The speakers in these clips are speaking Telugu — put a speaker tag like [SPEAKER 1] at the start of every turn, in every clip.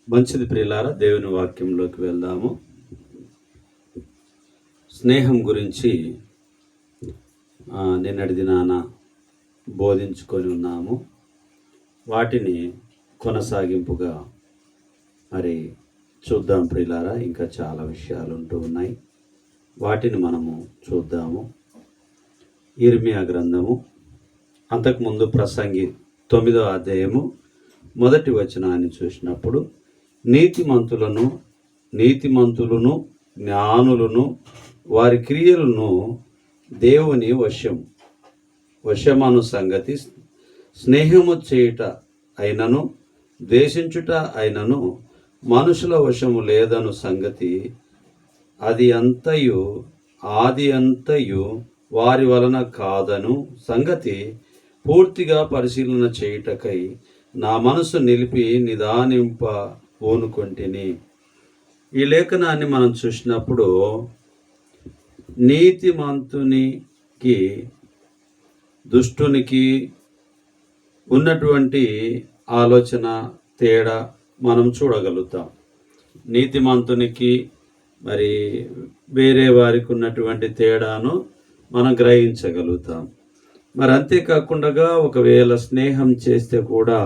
[SPEAKER 1] మంచిది ప్రియులారా, దేవుని వాక్యంలోకి వెళ్దాము. స్నేహం గురించి నిన్నటి దినాన బోధించుకొని ఉన్నాము. వాటిని కొనసాగింపుగా మరి చూద్దాం ప్రియులారా. ఇంకా చాలా విషయాలు ఉంటూ ఉన్నాయి, వాటిని మనము చూద్దాము. ఇర్మియా గ్రంథము, అంతకుముందు ప్రసంగి 9వ అధ్యాయము 1వ వచనాన్ని చూసినప్పుడు, నీతిమంతులను జ్ఞానులను వారి క్రియలను దేవుని వశమను సంగతి, స్నేహము చేయుట అయినను ద్వేషించుట అయినను మనుషుల వశము లేదను సంగతి, ఆది అంతయు వారి వలన కాదను సంగతి పూర్తిగా పరిశీలన చేయుటకై నా మనసు నిలిపి నిదానింప పూనుకొంటిని. ఈ లేఖనాన్ని మనం చూసినప్పుడు నీతిమంతునికి దుష్టునికి ఉన్నటువంటి ఆలోచన తేడా మనం చూడగలుగుతాం. నీతిమంతునికి మరి వేరే వారికి ఉన్నటువంటి తేడాను మనం గ్రహించగలుగుతాం. మరి అంతేకాకుండా ఒకవేళ స్నేహం చేస్తే కూడా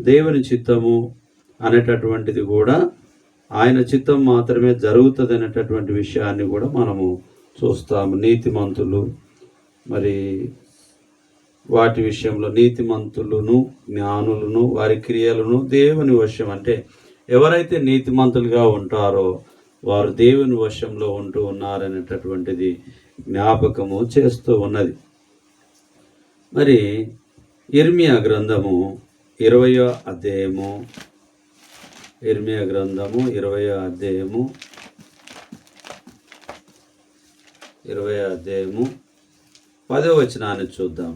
[SPEAKER 1] దేవుని చిత్తము అనేటటువంటిది కూడా ఆయన చిత్తం మాత్రమే జరుగుతుంది అనేటటువంటి విషయాన్ని కూడా మనము చూస్తాము. నీతిమంతులు మరి వాటి విషయంలో నీతిమంతులను జ్ఞానులను వారి క్రియలను దేవుని వశం, అంటే ఎవరైతే నీతిమంతులుగా ఉంటారో వారు దేవుని వశంలో ఉంటూ ఉన్నారనేటటువంటిది జ్ఞాపకము చేస్తూ ఉన్నది. మరి ఇర్మియా గ్రంథము 20వ అధ్యాయము 20వ అధ్యాయము 10వ వచనాన్ని చూద్దాం.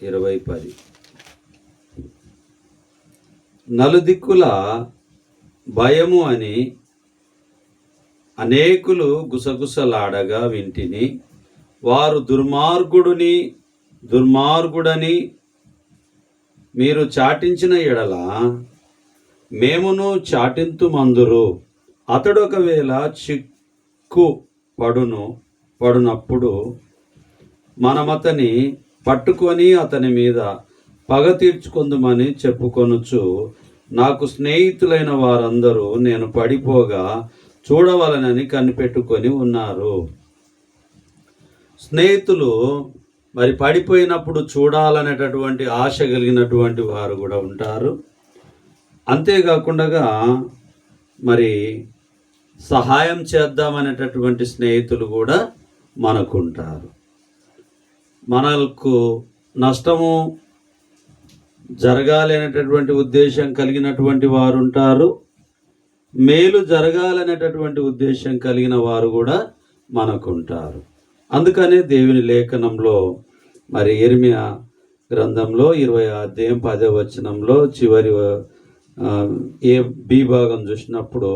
[SPEAKER 1] 20:10 నలుదిక్కుల భయము అని అనేకులు గుసగుసలాడగా వింటిని. వారు దుర్మార్గుడని మీరు చాటించిన ఎడల మేమును చాటింతుమందురు. అతడు ఒకవేళ చిక్కు పడునప్పుడు మనమతని పట్టుకొని అతని మీద పగ తీర్చుకుందుమని చెప్పుకొనుచు, నాకు స్నేహితులైన వారందరూ నేను పడిపోగా చూడవలనని కనిపెట్టుకొని ఉన్నారు. స్నేహితులు మరి పడిపోయినప్పుడు చూడాలనేటటువంటి ఆశ కలిగినటువంటి వారు కూడా ఉంటారు. అంతేకాకుండా మరి సహాయం చేద్దామనేటటువంటి స్నేహితులు కూడా మనకుంటారు. మనకు నష్టము జరగాలి అనేటటువంటి ఉద్దేశం కలిగినటువంటి వారు ఉంటారు. మేలు జరగాలనేటటువంటి ఉద్దేశం కలిగిన వారు కూడా మనకుంటారు. అందుకనే దేవుని లేఖనంలో మరి ఇర్మియా గ్రంథంలో 20వ అధ్యాయం 10వ వచనంలో చివరి బి భాగం చూసినప్పుడు,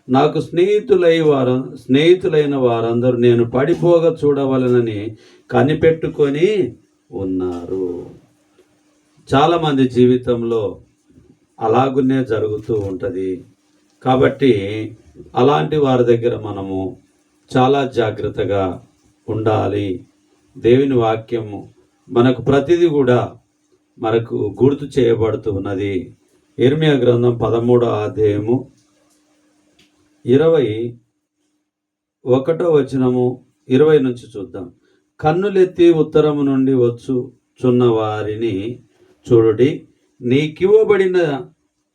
[SPEAKER 1] నాకు స్నేహితులైన వారందరూ నేను పడిపోగా చూడవలనని కనిపెట్టుకొని ఉన్నారు. చాలామంది జీవితంలో అలాగునే జరుగుతూ ఉంటుంది. కాబట్టి అలాంటి వారి దగ్గర మనము చాలా జాగ్రత్తగా ఉండాలి. దేవుని వాక్యము మనకు ప్రతిదీ కూడా మనకు గుర్తు చేయబడుతూ ఉన్నది. ఇర్మియా గ్రంథం 13వ అధ్యాయము 21వ వచనము 20 నుంచి చూద్దాం. కన్నులెత్తి ఉత్తరము నుండి వచ్చుచున్న వారిని చూడుడి.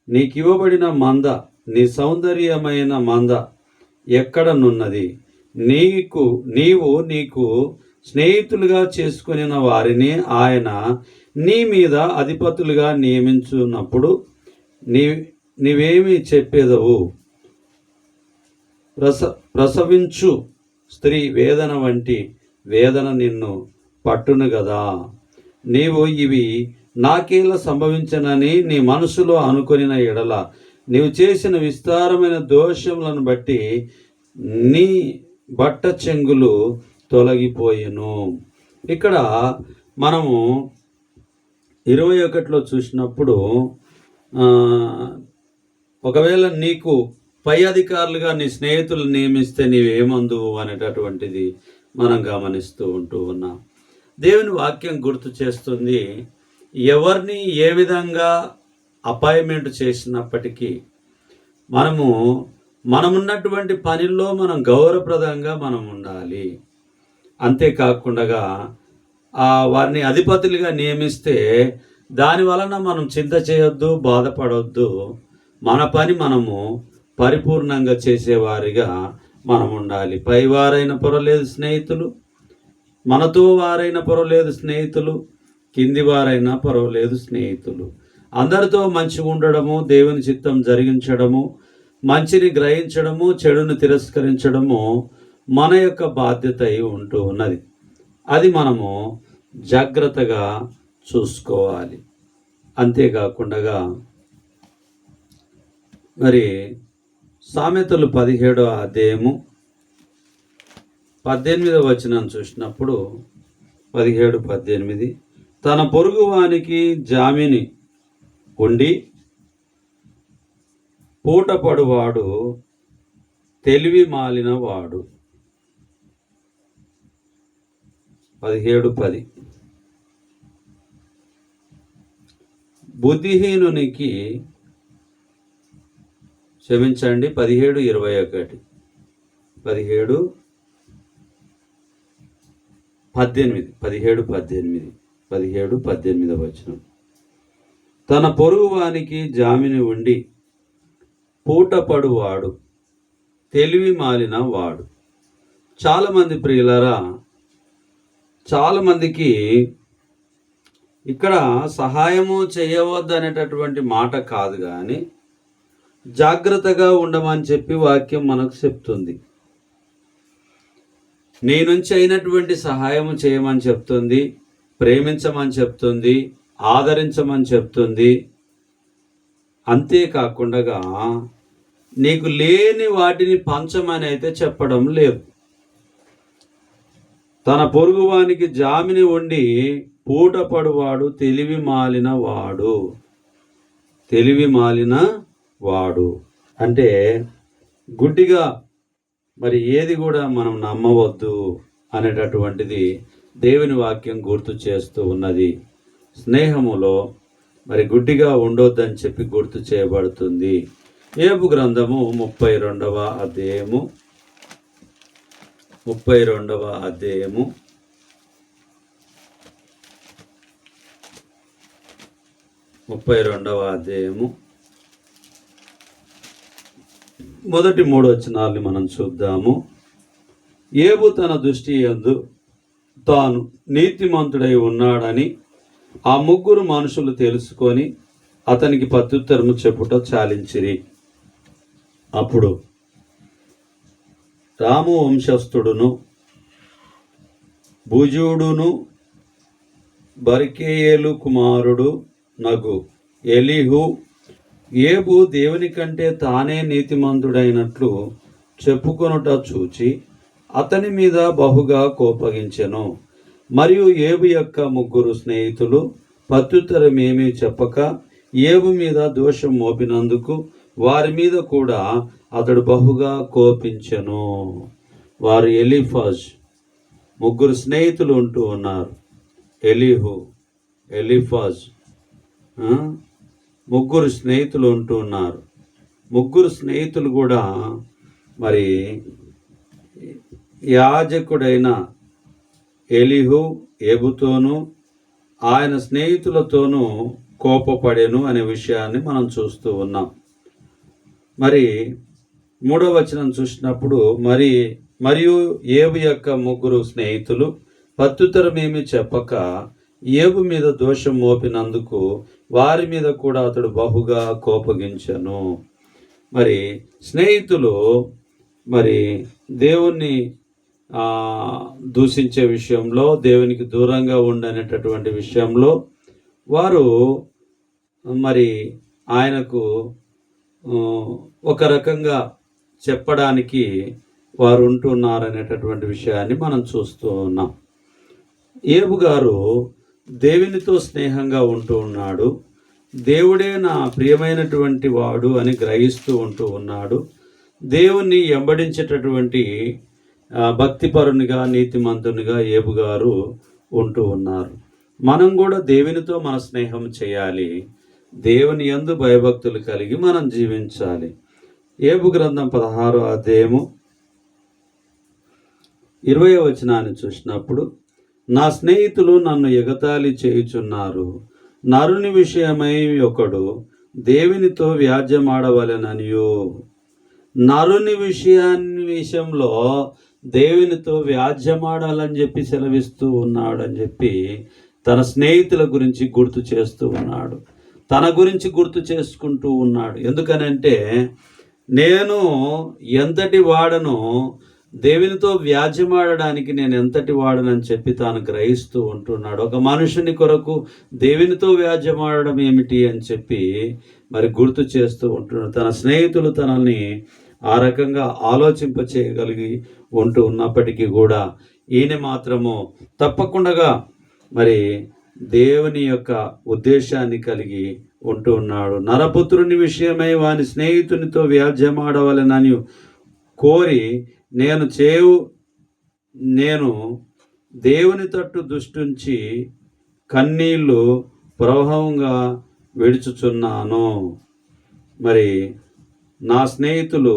[SPEAKER 1] నీకివ్వబడిన మంద, నీ సౌందర్యమైన మంద ఎక్కడనున్నది? నీకు స్నేహితులుగా చేసుకుని వారిని ఆయన నీ మీద అధిపతులుగా నియమించున్నప్పుడు నీవేమి చెప్పేదవు? ప్రసవించు స్త్రీ వేదన వంటి వేదన నిన్ను పట్టును గదా. నీవు ఇవి నాకేలా సంభవించనని నీ మనసులో అనుకొనిన ఎడల నీవు చేసిన విస్తారమైన దోషములను బట్టి నీ బట్ట చెంగులు తొలగిపోయెను. ఇక్కడ మనము 21లో చూసినప్పుడు ఒకవేళ నీకు పై అధికారులుగా నీ స్నేహితులు నియమిస్తే నీవేమందువు అనేటటువంటిది మనం గమనిస్తూ ఉంటూ ఉన్నాం. దేవుని వాక్యం గుర్తు చేస్తుంది, ఎవరిని ఏ విధంగా అపాయింట్మెంట్ చేసినప్పటికీ మనమున్నటువంటి పనిలో మనం గౌరవప్రదంగా మనం ఉండాలి. అంతేకాకుండా వారిని అధిపతులుగా నియమిస్తే దాని వలన మనం చింత చేయొద్దు, బాధపడొద్దు. మన పని మనము పరిపూర్ణంగా చేసేవారిగా మనం ఉండాలి. పైవారైన పర్వాలేదు స్నేహితులు, మనతో వారైన పర్వాలేదు స్నేహితులు, కింది వారైనా పర్వాలేదు స్నేహితులు. అందరితో మంచిగా ఉండడము, దేవుని చిత్తం జరిగించడము, మంచిని గ్రహించడము, చెడును తిరస్కరించడము మన యొక్క బాధ్యత అయి ఉంటూ ఉన్నది. అది మనము జాగ్రత్తగా చూసుకోవాలి. అంతేకాకుండా మరి సామెతలు 17వ అధ్యాయము 18వ వచనం చూసినప్పుడు 17-18, తన పొరుగువానికి జామిని ఉండి పూటపడువాడు తెలివి మాలిన వాడు. 17:10, బుద్ధిహీనునికి 17:21, 17-18 వచనం. తన పొరుగువానికి జామిని ఉండి పూటపడువాడు తెలివి మాలిన వాడు. చాలామంది ప్రియులారా, చాలామందికి ఇక్కడ సహాయము చేయవద్దు అనేటటువంటి మాట కాదు, కానీ జాగ్రత్తగా ఉండమని చెప్పి వాక్యం మనకు చెప్తుంది. నీ నుంచి అయినటువంటి సహాయము చేయమని చెప్తుంది, ప్రేమించమని చెప్తుంది, ఆదరించమని చెప్తుంది. అంతేకాకుండా నీకు లేని వాటిని పంచమని అయితే చెప్పడం లేదు. తన పొరుగువానికి జామిని ఉండి పూటపడువాడు తెలివి మాలిన వాడు అంటే గుడ్డిగా మరి ఏది కూడా మనం నమ్మవద్దు అనేటటువంటిది దేవుని వాక్యం గుర్తు చేస్తూ ఉన్నది. స్నేహములో మరి గుడ్డిగా ఉండొద్దని చెప్పి గుర్తు చేయబడుతుంది. యోబు గ్రంథము 32వ అధ్యాయము 32వ అధ్యాయము 32వ అధ్యాయము మొదటి 3 వచనాల్ని మనం చూద్దాము. యోబు తన దృష్టి యందు తాను నీతిమంతుడై ఉన్నాడని ఆ ముగ్గురు మనుషులు తెలుసుకొని అతనికి ప్రత్యుత్తరము చెప్పుట చాలించిరి. అప్పుడు రాము వంశస్థుడును భుజుడును బర్కేయేలు కుమారుడు నగు ఎలీహు యోబు దేవుని కంటే తానే నీతిమంతుడైనట్లు చెప్పుకొనుట చూచి అతని మీద బహుగా కోపగించెను. మరియు యోబు యొక్క ముగ్గురు స్నేహితులు ప్రత్యుత్తరమేమీ చెప్పక యోబు మీద దోషం మోపినందుకు వారి మీద కూడా అతడు బహుగా కోపించెను. వారు ఎలీఫాజ్, ముగ్గురు స్నేహితులు ఉంటూ ఉన్నారు. ఎలీహు, ఎలీఫాజ్, ముగ్గురు స్నేహితులు ఉంటూ ఉన్నారు. ముగ్గురు స్నేహితులు కూడా మరి యాజకుడైన ఎలీహు యోబుతోనూ ఆయన స్నేహితులతోనూ కోపపడెను అనే విషయాన్ని మనం చూస్తూ ఉన్నాం. మరి 3వ వచనం చూసినప్పుడు మరియు యోబు యొక్క ముగ్గురు స్నేహితులు ప్రత్యుత్తరమేమి చెప్పక యోబు మీద దోషం మోపినందుకు వారి మీద కూడా అతడు బహుగా కోపగించెను. మరి స్నేహితులు మరి దేవుణ్ణి దూషించే విషయంలో, దేవునికి దూరంగా ఉండనేటటువంటి విషయంలో వారు మరి ఆయనకు ఒక రకంగా చెప్పడానికి వారు ఉంటున్నారనేటటువంటి విషయాన్ని మనం చూస్తూ ఉన్నాం. యోబు గారు దేవునితో స్నేహంగా ఉంటూ ఉన్నాడు, దేవుడే నా ప్రియమైనటువంటి వాడు అని గ్రహిస్తూ ఉంటూ ఉన్నాడు. దేవుణ్ణి వెంబడించేటటువంటి భక్తిపరునిగా, నీతిమంతునిగా ఏబు గారు ఉంటూ ఉన్నారు. మనం కూడా దేవునితో మన స్నేహం చేయాలి. దేవుని యందు భయభక్తులు కలిగి మనం జీవించాలి. ఏబు గ్రంథం 16వ అధ్యాయము 20వ వచనాన్ని చూసినప్పుడు, నా స్నేహితులు నన్ను ఎగతాళి చేయుచున్నారు, నరుని విషయమై ఒకడు దేవునితో వ్యాజ్యమాడవలెననియు. నరుని విషయంలో దేవునితో వ్యాజ్యమాడాలని చెప్పి సెలవిస్తూ ఉన్నాడు అని చెప్పి తన స్నేహితుల గురించి గుర్తు చేస్తూ ఉన్నాడు. తన గురించి గుర్తు చేసుకుంటూ ఉన్నాడు. ఎందుకనంటే నేను ఎంతటి వాడను, దేవునితో వ్యాజ్యమాడడానికి నేను ఎంతటి వాడనని చెప్పి తాను గ్రహిస్తూ ఉంటున్నాడు. ఒక మనుషుని కొరకు దేవునితో వ్యాజ్యమాడడం ఏమిటి అని చెప్పి మరి గుర్తు చేస్తూ ఉంటున్నాడు. తన స్నేహితులు తనని ఆ రకంగా ఆలోచింప చేయగలిగి ఉంటూ ఉన్నప్పటికీ కూడా ఈయన మాత్రము తప్పకుండా మరి దేవుని యొక్క ఉద్దేశాన్ని కలిగి ఉంటూ ఉన్నాడు. నరపుత్రుని విషయమై వాని స్నేహితునితో వ్యాజ్యమాడవలెనని కోరి నేను దేవుని తట్టు దృష్టించి కన్నీళ్లు ప్రవాహంగా విడుచుచున్నాను. మరి నా స్నేహితులు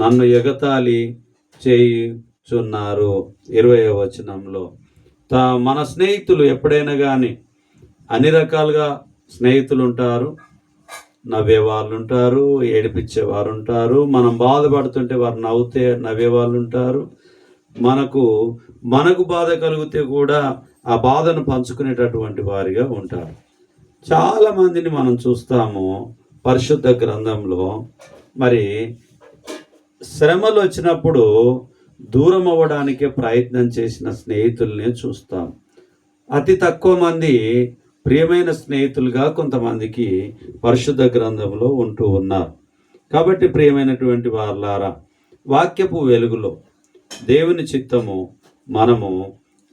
[SPEAKER 1] నన్ను ఎగతాళి చేయుచున్నారు. 20వ వచనంలో మన స్నేహితులు ఎప్పుడైనా కానీ అన్ని రకాలుగా స్నేహితులు ఉంటారు. నవ్వేవాళ్ళు ఉంటారు, ఏడిపించేవారు ఉంటారు. మనం బాధపడుతుంటే వారు నవ్వే వాళ్ళు ఉంటారు. మనకు బాధ కలిగితే కూడా ఆ బాధను పంచుకునేటటువంటి వారిగా ఉంటారు. చాలామందిని మనం చూస్తాము పరిశుద్ధ గ్రంథంలో. మరి శ్రమలు వచ్చినప్పుడు దూరం అవ్వడానికే ప్రయత్నం చేసిన స్నేహితుల్ని చూస్తాం. అతి తక్కువ మంది ప్రియమైన స్నేహితులుగా కొంతమందికి పరిశుద్ధ గ్రంథంలో ఉంటూ ఉన్నారు. కాబట్టి ప్రియమైనటువంటి వారులారా, వాక్యపు వెలుగులో దేవుని చిత్తము మనము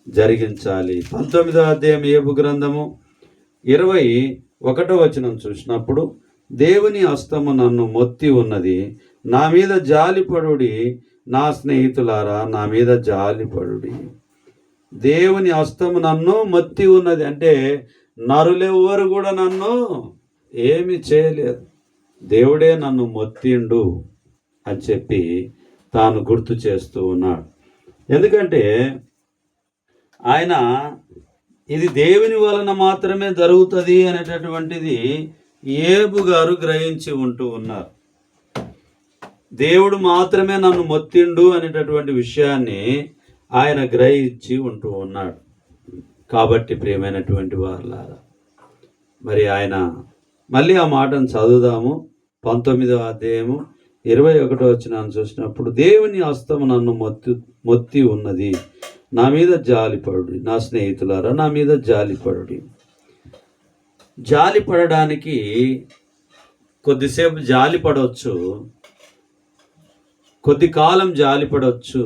[SPEAKER 1] జరిగించాలి. 19వ అధ్యాయం ఏబు గ్రంథము 21వ వచనం చూసినప్పుడు, దేవుని హస్తము నన్ను మొత్తి ఉన్నది, నా మీద జాలిపడుడి, నా స్నేహితులారా నా మీద జాలిపడుడి. దేవుని హస్తము నన్ను మొత్తి ఉన్నది అంటే నరులెవ్వరు కూడా నన్ను ఏమి చేయలేదు, దేవుడే నన్ను మొత్తిండు అని చెప్పి తాను గుర్తు చేస్తూ ఉన్నాడు. ఎందుకంటే ఆయన ఇది దేవుని వలన మాత్రమే జరుగుతుంది అనేటటువంటిది ఏబు గారు గ్రహించి ఉంటూ ఉన్నారు. దేవుడు మాత్రమే నన్ను మొత్తిండు అనేటటువంటి విషయాన్ని ఆయన గ్రహించి ఉంటూ ఉన్నాడు. కాబట్టి ప్రియమైనటువంటి వారులారా, మరి ఆయన మళ్ళీ ఆ మాటను చదువుదాము. 19వ అధ్యాయము 21వ వచనాన్ని చూసినప్పుడు, దేవుని హస్తము నన్ను మొత్తి ఉన్నది, నా మీద జాలిపడుడి, నా స్నేహితులారా నా మీద జాలిపడుడి. జాలి పడడానికి కొద్దిసేపు జాలి పడవచ్చు, కొద్ది కాలం జాలి పడవచ్చు,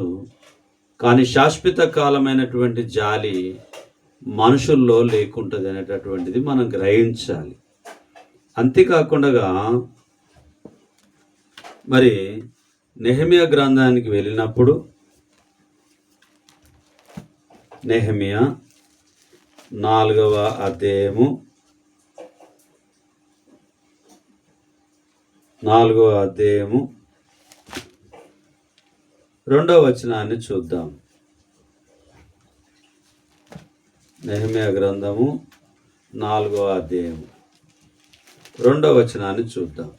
[SPEAKER 1] కానీ శాశ్వత కాలమైనటువంటి జాలి మనుషుల్లో లేకుంటుంది అనేటటువంటిది మనం గ్రహించాలి. అంతేకాకుండా మరి నెహెమియా గ్రంథానికి వెళ్ళినప్పుడు నెహెమియా 4వ అధ్యాయము 2వ వచనాన్ని చూద్దాం. నెహెమియా గ్రంథము 4వ అధ్యాయము 2వ వచనాన్ని చూద్దాం.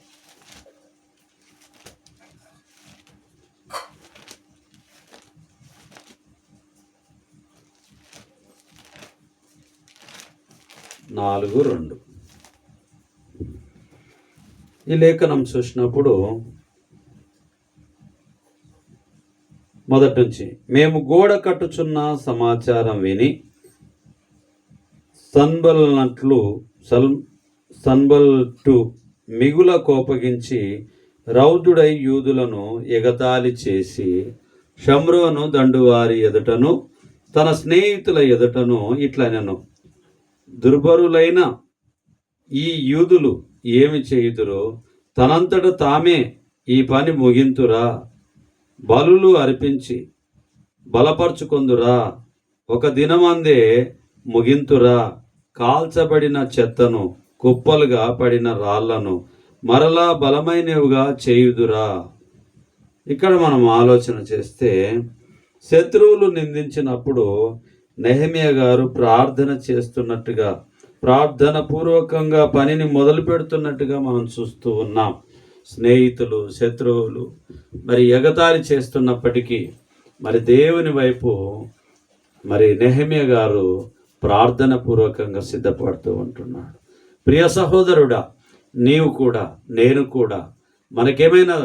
[SPEAKER 1] ఈ లేఖనం చూసినప్పుడు మొదటి నుంచి, మేము గోడ కట్టుచున్న సమాచారం విని సన్బల్టు మిగుల కోపగించి రౌద్రుడై యూదులను ఎగతాళి చేసి షమ్రోను దండువారి ఎదుటను తన స్నేహితుల ఎదుటను ఇట్లనెను, దుర్భరులైన ఈ యూదులు ఏమి చేయుదురో తనంతట తామే ఈ పని ముగింతురా, బలులు అర్పించి బలపరుచుకొందురా, ఒక దినమందే ముగింతురా, కాల్చబడిన చెత్తను కుప్పలుగా పడిన రాళ్లను మరలా బలమైనవిగా చేయుదురా. ఇక్కడ మనం ఆలోచన చేస్తే శత్రువులు నిందించినప్పుడు నెహెమ్యా గారు ప్రార్థన చేస్తున్నట్టుగా, ప్రార్థన పూర్వకంగా పనిని మొదలు పెడుతున్నట్టుగా మనం చూస్తూ ఉన్నాం. స్నేహితులు, శత్రువులు మరి ఎగతాళి చేస్తున్నప్పటికీ మరి దేవుని వైపు మరి నెహెమ్యా గారు ప్రార్థన పూర్వకంగా సిద్ధపడుతూ ఉంటున్నాడు. ప్రియ సహోదరుడా, నీవు కూడా నేను కూడా మనకేమైనా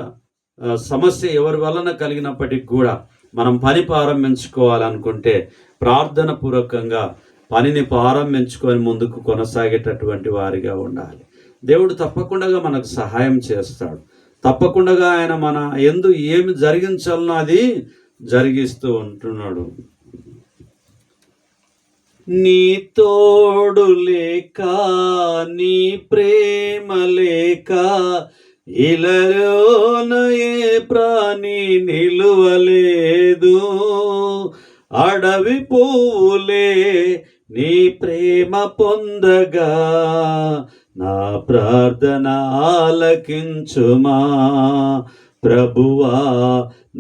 [SPEAKER 1] సమస్య ఎవరి వలన కలిగినప్పటికీ కూడా మనం పని ప్రారంభించుకోవాలనుకుంటే ప్రార్థన పూర్వకంగా పనిని ప్రారంభించుకొని ముందుకు కొనసాగేటటువంటి వారిగా ఉండాలి. దేవుడు తప్పకుండా మనకు సహాయం చేస్తాడు. తప్పకుండా ఆయన మన యందు ఏమి జరిగించాలనో అది జరిగిస్తూ ఉంటున్నాడు. నీ తోడు లేక, నీ ప్రేమ లేక ఇలలోన ఏ ప్రాణి నిలువలేదు. అడవి పువ్వులే నీ ప్రేమ పొందగా, నా ప్రార్థన ఆలకించుమా ప్రభువా,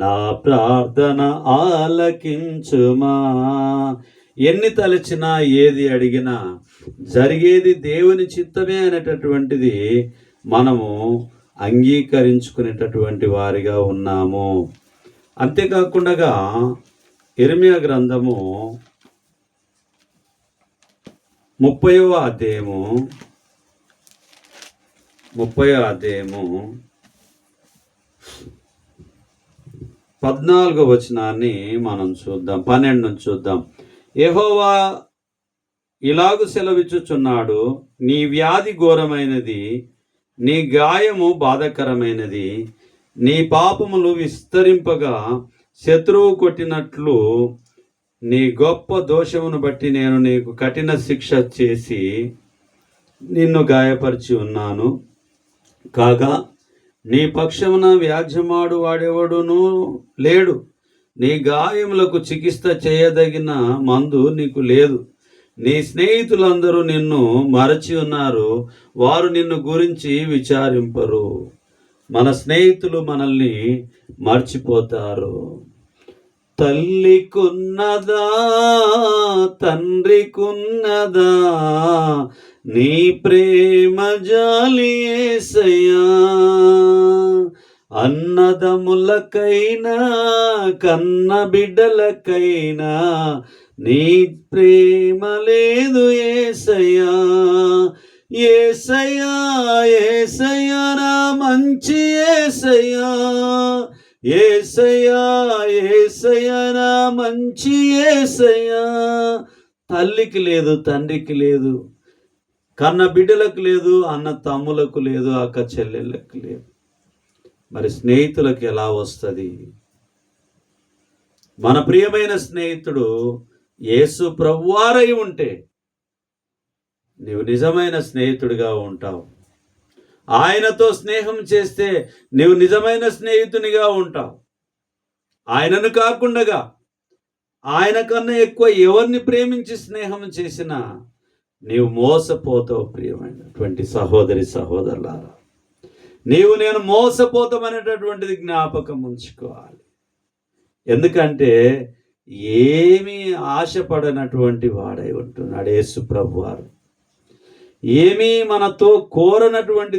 [SPEAKER 1] నా ప్రార్థన ఆలకించుమా. ఎన్ని తలచినా ఏది అడిగినా జరిగేది దేవుని చిత్తమే అనేటటువంటిది మనము అంగీకరించుకునేటటువంటి వారిగా ఉన్నాము. అంతేకాకుండా ఇర్మియా గ్రంథము 30వ అధ్యాయము 14వ వచనాన్ని మనం చూద్దాం. 12 నుంచి చూద్దాం. యెహోవా ఇలాగు సెలవిచ్చుచున్నాడు, నీ వ్యాధి ఘోరమైనది, నీ గాయము బాధకరమైనది, నీ పాపములు విస్తరింపగా శత్రువు కొట్టినట్లు నీ గొప్ప దోషమును బట్టి నేను నీకు కఠిన శిక్ష చేసి నిన్ను గాయపరిచి ఉన్నాను. కాగా నీ పక్షమున వ్యాజ్యమాడు వాడెవడునూ లేడు. నీ గాయములకు చికిత్స చేయదగిన మందు నీకు లేదు. నీ స్నేహితులందరూ నిన్ను మరచి ఉన్నారు, వారు నిన్ను గురించి విచారింపరు. మన స్నేహితులు మనల్ని మర్చిపోతారు. తల్లికున్నదా, తండ్రికున్నదా నీ ప్రేమ జాలి యేసయ్యా. అన్నదములకైనా కన్న బిడ్డలకైనా నీ ప్రేమ లేదు యేసయ్యా. యేసయ్యా, యేసయ్యా నా మంచి యేసయ్యా. యేసయ్యా, యేసయ్యా నా మంచి యేసయ్యా. తల్లికి లేదు, తండ్రికి లేదు, కన్న బిడ్డలకు లేదు, అన్న తమ్ములకు లేదు, అక్క చెల్లెళ్ళకి లేదు. మరి స్నేహితులకు ఎలా వస్తుంది? మన ప్రియమైన స్నేహితుడు యేసు ప్రభువారై ఉంటే నీవు నిజమైన స్నేహితుడిగా ఉంటావు. ఆయనతో స్నేహం చేస్తే నీవు నిజమైన స్నేహితునిగా ఉంటావు. ఆయనను కాకుండా ఆయన కన్నా ఎక్కువ ఎవరిని ప్రేమించి స్నేహం చేసినా నీవు మోసపోతావు. ప్రియమైనటువంటి సహోదరి సహోదరులారా, నీవు నేను మోసపోతామనేటటువంటిది జ్ఞాపకం ఉంచుకోవాలి. ఎందుకంటే ఏమీ ఆశపడనటువంటి వాడై ఉంటున్నాడు యేసు ప్రభువారు. ఏమీ మనతో కోరనటువంటి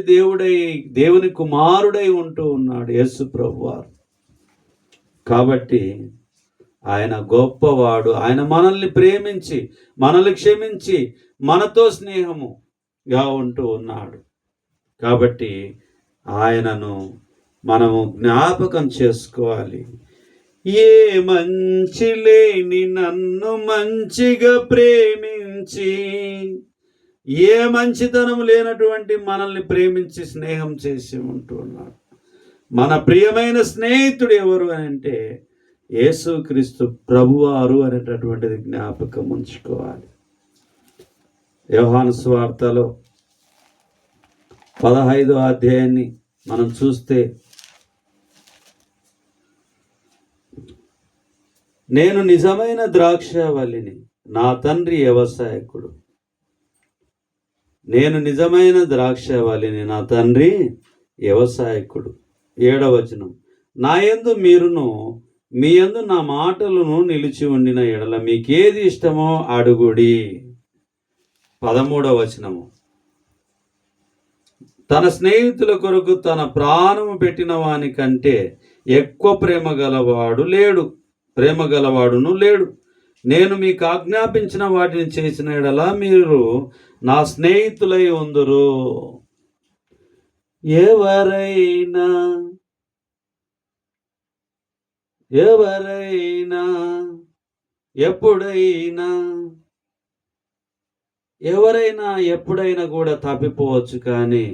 [SPEAKER 1] దేవుని కుమారుడై ఉంటూ ఉన్నాడు యేసు ప్రభువారు. కాబట్టి ఆయన గొప్పవాడు. ఆయన మనల్ని ప్రేమించి, మనల్ని క్షమించి, మనతో స్నేహముగా ఉంటూ ఉన్నాడు. కాబట్టి ఆయనను మనము జ్ఞాపకం చేసుకోవాలి. ఏ మంచి లేని నన్ను మంచిగా ప్రేమించి, ఏ మంచితనం లేనటువంటి మనల్ని ప్రేమించి స్నేహం చేసి ఉంటూ ఉన్నాడు. మన ప్రియమైన స్నేహితుడు ఎవరు అని అంటే యేసుక్రీస్తు ప్రభువారు అనేటటువంటిది జ్ఞాపకం ఉంచుకోవాలి. యోహాను సువార్తలో 15వ అధ్యాయాన్ని మనం చూస్తే, నేను నిజమైన ద్రాక్షావల్లిని, నా తండ్రి వ్యవసాయకుడు. నేను నిజమైన ద్రాక్షావల్లిని, నా తండ్రి వ్యవసాయకుడు. 7వ వచనం, నా యందు మీరును మీ యందు నా మాటలను నిలిచి ఉండిన ఎడల మీకేది ఇష్టమో అడుగుడి. 13వ వచనము, తన స్నేహితుల కొరకు తన ప్రాణము పెట్టిన వాని కంటే ఎక్కువ ప్రేమ గలవాడును లేడు. నేను మీకు ఆజ్ఞాపించిన వాటిని చేసిన ఎడల మీరు నా స్నేహితులై ఉందురు. ఎవరైనా ఎప్పుడైనా కూడా తప్పిపోవచ్చు, కానీ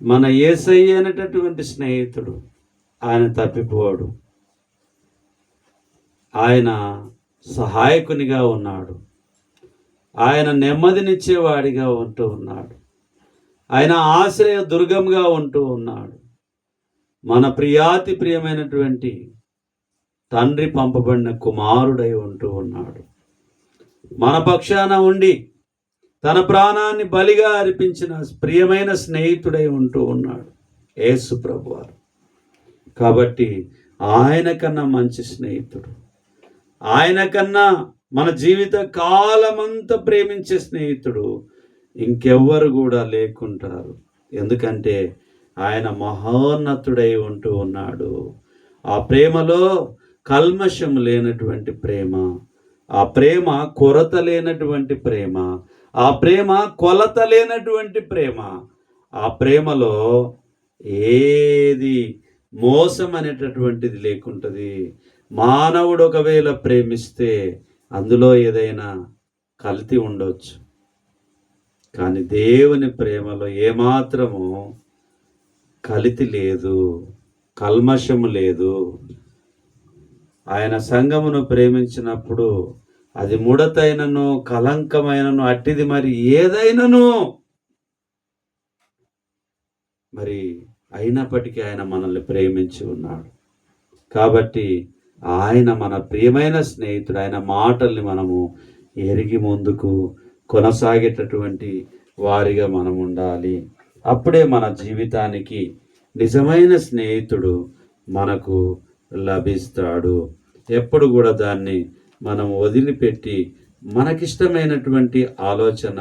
[SPEAKER 1] మన యేసయ్య అనేటటువంటి స్నేహితుడు ఆయన తప్పిపోడు. ఆయన సహాయకునిగా ఉన్నాడు. ఆయన నెమ్మదినిచ్చేవాడిగా ఉంటూ ఉన్నాడు. ఆయన ఆశ్రయ దుర్గంగా ఉంటూ ఉన్నాడు. మన ప్రియాతి ప్రియమైనటువంటి తండ్రి పంపబడిన కుమారుడై ఉంటూ ఉన్నాడు. మన పక్షాన ఉండి తన ప్రాణాన్ని బలిగా అర్పించిన ప్రియమైన స్నేహితుడై ఉంటూ ఉన్నాడు యేసు ప్రభువారు. కాబట్టి ఆయన కన్నా మంచి స్నేహితుడు, ఆయన కన్నా మన జీవిత కాలమంతా ప్రేమించే స్నేహితుడు ఇంకెవ్వరు కూడా లేకుంటారు. ఎందుకంటే ఆయన మహోన్నతుడై ఉంటూ ఉన్నాడు. ఆ ప్రేమలో కల్మషం లేనటువంటి ప్రేమ, ఆ ప్రేమ కొరత లేనటువంటి ప్రేమ, ఆ ప్రేమ కొలత లేనటువంటి ప్రేమ, ఆ ప్రేమలో ఏది మోసం అనేటటువంటిది లేకుంటుంది. మానవుడు ఒకవేళ ప్రేమిస్తే అందులో ఏదైనా కల్తీ ఉండొచ్చు, కానీ దేవుని ప్రేమలో ఏమాత్రము కల్తీ లేదు, కల్మషము లేదు. ఆయన సంఘమును ప్రేమించినప్పుడు అది ముడతైనను కలంకమైనను అట్టిది మరి ఏదైనను మరి అయినప్పటికీ ఆయన మనల్ని ప్రేమించి ఉన్నాడు. కాబట్టి ఆయన మన ప్రియమైన స్నేహితుడు. ఆయన మాటల్ని మనము ఎరిగి ముందుకు కొనసాగేటటువంటి వారిగా మనం ఉండాలి. అప్పుడే మన జీవితానికి నిజమైన స్నేహితుడు మనకు లభిస్తాడు. ఎప్పుడు కూడా దాన్ని మనం వదిలిపెట్టి మనకిష్టమైనటువంటి ఆలోచన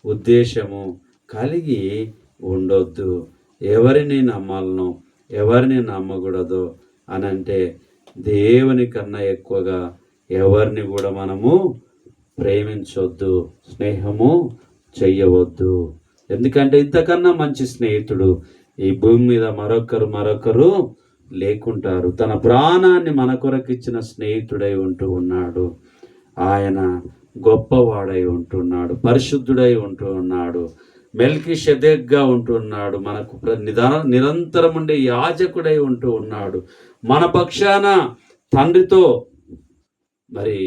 [SPEAKER 1] ఉద్దేశము కలిగి ఉండొద్దు. ఎవరిని నమ్మాలనో ఎవరిని నమ్మకూడదో అనంటే దేవుని కన్నా ఎక్కువగా ఎవరిని కూడా మనము ప్రేమించొద్దు, స్నేహము చెయ్యవద్దు. ఎందుకంటే ఇంతకన్నా మంచి స్నేహితుడు ఈ భూమి మీద మరొకరు లేకుంటారు. తన ప్రాణాన్ని మన కొరకు ఇచ్చిన స్నేహితుడై ఉంటూ ఉన్నాడు. ఆయన గొప్పవాడై ఉంటున్నాడు, పరిశుద్ధుడై ఉంటూ ఉన్నాడు, మెల్కీషెదెక్గా ఉంటున్నాడు, మనకు నిరంతరం ఉండే యాజకుడై ఉంటూ ఉన్నాడు, మన పక్షాన తండ్రితో మరి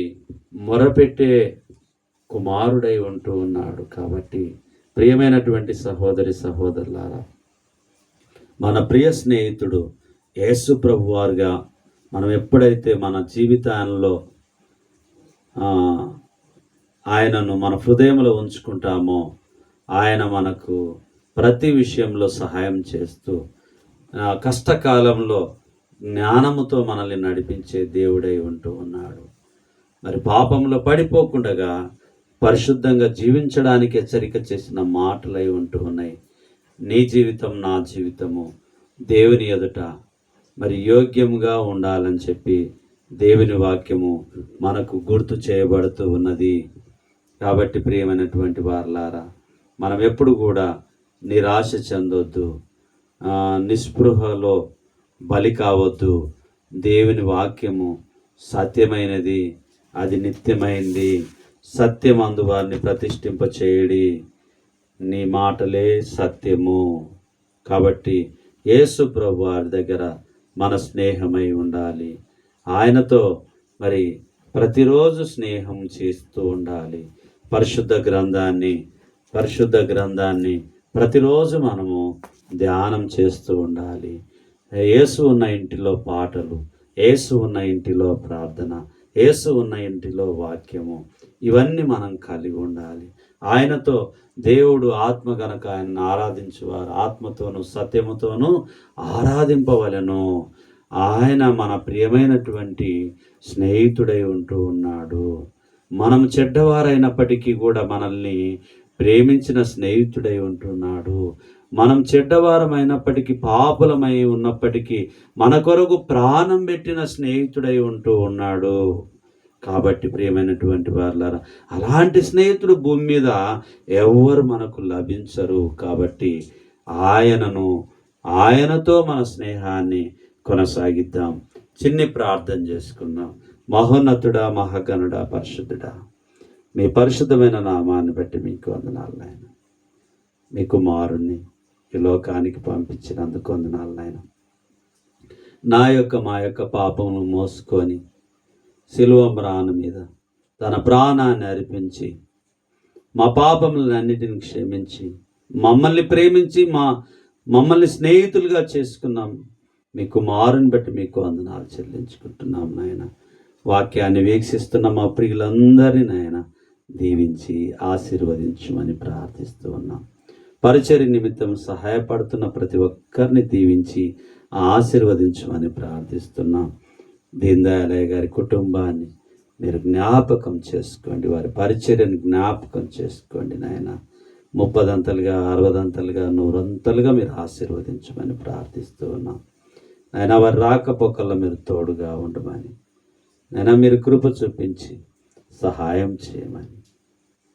[SPEAKER 1] మొరపెట్టే కుమారుడై ఉంటూ ఉన్నాడు. కాబట్టి ప్రియమైనటువంటి సహోదరి సహోదరులారా, మన ప్రియ స్నేహితుడు యేసు ప్రభువారుగా మనం ఎప్పుడైతే మన జీవితంలో ఆయనను మన హృదయంలో ఉంచుకుంటామో ఆయన మనకు ప్రతి విషయంలో సహాయం చేస్తూ కష్టకాలంలో జ్ఞానముతో మనల్ని నడిపించే దేవుడై ఉంటూ ఉన్నాడు. మరి పాపంలో పడిపోకుండా పరిశుద్ధంగా జీవించడానికి హెచ్చరిక చేసిన మాటలై ఉంటూ ఉన్నాయి. నీ జీవితం నా జీవితము దేవుని ఎదుట మరి యోగ్యంగా ఉండాలని చెప్పి దేవుని వాక్యము మనకు గుర్తు చేయబడుతూ ఉన్నది. కాబట్టి ప్రియమైనటువంటి వారలారా, మనం ఎప్పుడు కూడా నిరాశ చెందొద్దు, నిస్పృహలో బలి కావద్దు. దేవుని వాక్యము సత్యమైనది, అది నిత్యమైంది. సత్యమందు వారిని ప్రతిష్ఠింప చేయడి, నీ మాటలే సత్యము. కాబట్టి యేసు ప్రభు వారి దగ్గర మన స్నేహమై ఉండాలి. ఆయనతో మరి ప్రతిరోజు స్నేహం చేస్తూ ఉండాలి. పరిశుద్ధ గ్రంథాన్ని ప్రతిరోజు మనము ధ్యానం చేస్తూ ఉండాలి. యేసు ఉన్న ఇంటిలో పాటలు, యేసు ఉన్న ఇంటిలో ప్రార్థన, యేసు ఉన్న ఇంటిలో వాక్యము, ఇవన్నీ మనం కలిగి ఉండాలి. ఆయనతో దేవుడు ఆత్మ గనక ఆయనను ఆరాధించువారు ఆత్మతోనూ సత్యముతోనూ ఆరాధింపవలెను. ఆయన మన ప్రియమైనటువంటి స్నేహితుడై ఉంటూ ఉన్నాడు. మనం చెడ్డవారైనప్పటికీ కూడా మనల్ని ప్రేమించిన స్నేహితుడై ఉంటున్నాడు. మనం చెడ్డవారమైనప్పటికీ, పాపులమై ఉన్నప్పటికీ మన కొరకు ప్రాణం పెట్టిన స్నేహితుడై ఉంటూ ఉన్నాడు. కాబట్టి ప్రియమైనటువంటి వారులారా, అలాంటి స్నేహితుడు భూమి మీద ఎవరు మనకు లభించరు. కాబట్టి ఆయనతో మన స్నేహాన్ని కొనసాగిద్దాం. చిన్ని ప్రార్థన చేసుకుందాం. మహోన్నతుడా, మహాగణుడా, పరిశుద్ధుడా, మీ పరిశుద్ధమైన నామాన్ని బట్టి మీకు వందనాలు నాయన. మీ కుమారుణ్ణి ఈ లోకానికి పంపించినందుకు వందనాలు నాయన. మా యొక్క పాపమును మోసుకొని సిలువ మ్రాను మీద తన ప్రాణాన్ని అర్పించి మా పాపములన్నిటిని క్షమించి మమ్మల్ని ప్రేమించి మమ్మల్ని స్నేహితులుగా చేసుకున్నాం. మీ కుమారుని బట్టి మీకు వందనాలు చెల్లించుకుంటున్నాం నాయన. వాక్యాన్ని వీక్షిస్తున్న మా ప్రియులందరినీ నాయన దీవించి ఆశీర్వదించమని ప్రార్థిస్తూ ఉన్నాం. పరిచర్య నిమిత్తం సహాయపడుతున్న ప్రతి ఒక్కరిని దీవించి ఆశీర్వదించమని ప్రార్థిస్తున్నాం. దీన్ దయాళయ్య గారి కుటుంబాన్ని మీరు జ్ఞాపకం చేసుకోండి, వారి పరిచర్యను జ్ఞాపకం చేసుకోండి నాయన. 30 అంతలుగా 60 అంతలుగా 100 అంతలుగా మీరు ఆశీర్వదించమని ప్రార్థిస్తూ ఉన్నాం నాయన. వారి రాకపోకల్లో మీరు తోడుగా ఉండమని నాయన, మీరు కృప చూపించి సహాయం చేయమని.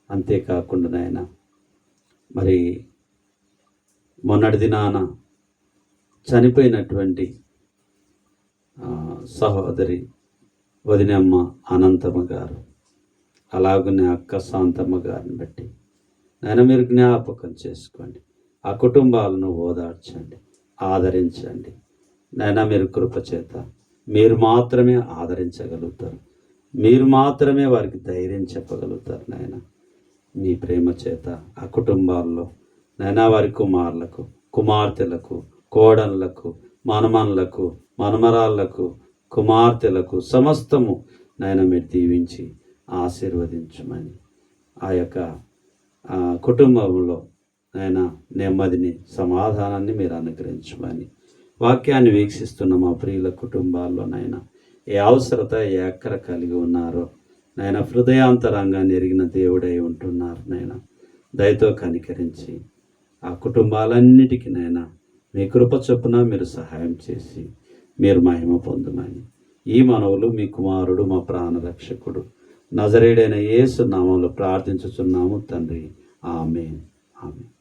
[SPEAKER 1] అంతేకాకుండా నాయన, మరి మొన్నటి దినాన చనిపోయినటువంటి సహోదరి వదినమ్మ అనంతమ్మ గారు, అలాగనే అక్క శాంతమ్మ గారిని బట్టి నాయన మీరు జ్ఞాపకం చేసుకోండి. ఆ కుటుంబాలను ఓదార్చండి, ఆదరించండి నాయన. మీరు కృపచేత మీరు మాత్రమే ఆదరించగలుగుతారు, మీరు మాత్రమే వారికి ధైర్యం చెప్పగలుగుతారు నాయన. మీ ప్రేమ చేత ఆ కుటుంబాల్లో నాయన వారి కుమారులకు, కుమార్తెలకు, కోడళ్ళకు, మనమన్లకు, మనమరాళ్లకు, కుమార్తెలకు సమస్తము నాయన మీరు దీవించి ఆశీర్వదించమని, ఆ యొక్క కుటుంబంలో నాయన నెమ్మదిని, సమాధానాన్ని మీరు అనుగ్రహించమని, వాక్యాన్ని వీక్షిస్తున్న మా ప్రియుల కుటుంబాల్లో నాయన ఏ అవసరత, ఏ అక్కర కలిగి ఉన్నారో నాయన, హృదయాంతరంగాన్ని ఎరిగిన దేవుడై ఉంటున్నారు నాయన. దయతో కనికరించి ఆ కుటుంబాలన్నిటికీ నాయన మీ కృప చొప్పున మీరు సహాయం చేసి మీరు మహిమ పొందమని ఈ మనవులు మీ కుమారుడు మా ప్రాణరక్షకుడు నజరేయుడైన యేసు నామములో ప్రార్థించుచున్నాము తండ్రి. ఆమేన్. ఆమేన్.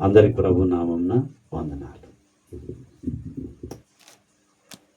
[SPEAKER 1] అందరికి ప్రభు నామమున వందనాలు.